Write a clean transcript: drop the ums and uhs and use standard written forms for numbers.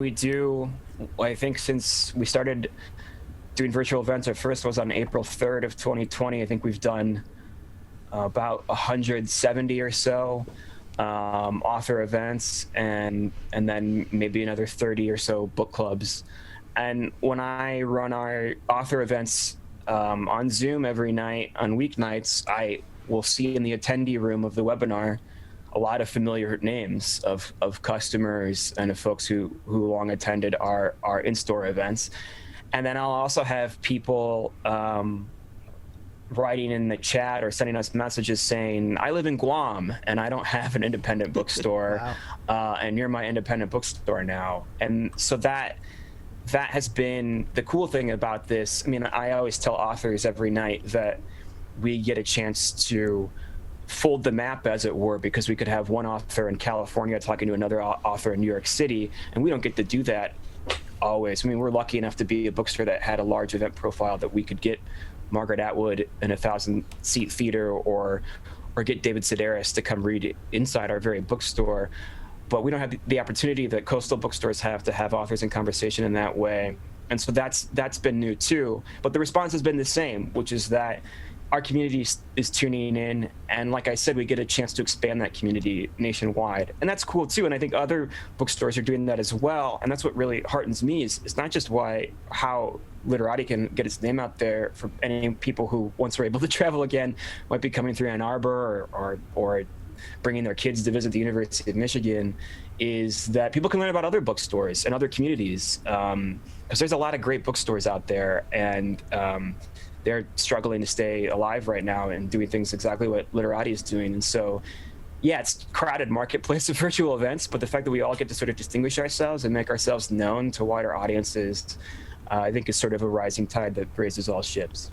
We do, I think since we started doing virtual events, our first was on April 3rd of 2020. I think we've done about 170 or so author events, and then maybe another 30 or so book clubs. And when I run our author events on Zoom every night on weeknights, I will see in the attendee room of the webinar a lot of familiar names of customers and of folks who long attended our in-store events. And then I'll also have people writing in the chat or sending us messages saying, I live in Guam and I don't have an independent bookstore. Wow. And you're my independent bookstore now. And so that has been the cool thing about this. I mean, I always tell authors every night that we get a chance to fold the map, as it were, because we could have one author in California talking to another author in New York City, and we don't get to do that always. I mean, we're lucky enough to be a bookstore that had a large event profile that we could get Margaret Atwood in a 1,000-seat theater or get David Sedaris to come read inside our very bookstore. But we don't have the opportunity that coastal bookstores have to have authors in conversation in that way. And so that's been new too. But the response has been the same, which is that our community is tuning in, and like I said, we get a chance to expand that community nationwide, and that's cool too. And I think other bookstores are doing that as well, and that's what really heartens me is not just how Literati can get its name out there for any people who, once we're able to travel again, might be coming through Ann Arbor or bringing their kids to visit the University of Michigan, is that people can learn about other bookstores and other communities, because there's a lot of great bookstores out there, and they're struggling to stay alive right now and doing things exactly what Literati is doing. And so, yeah, it's a crowded marketplace of virtual events, but the fact that we all get to sort of distinguish ourselves and make ourselves known to wider audiences, I think is sort of a rising tide that raises all ships.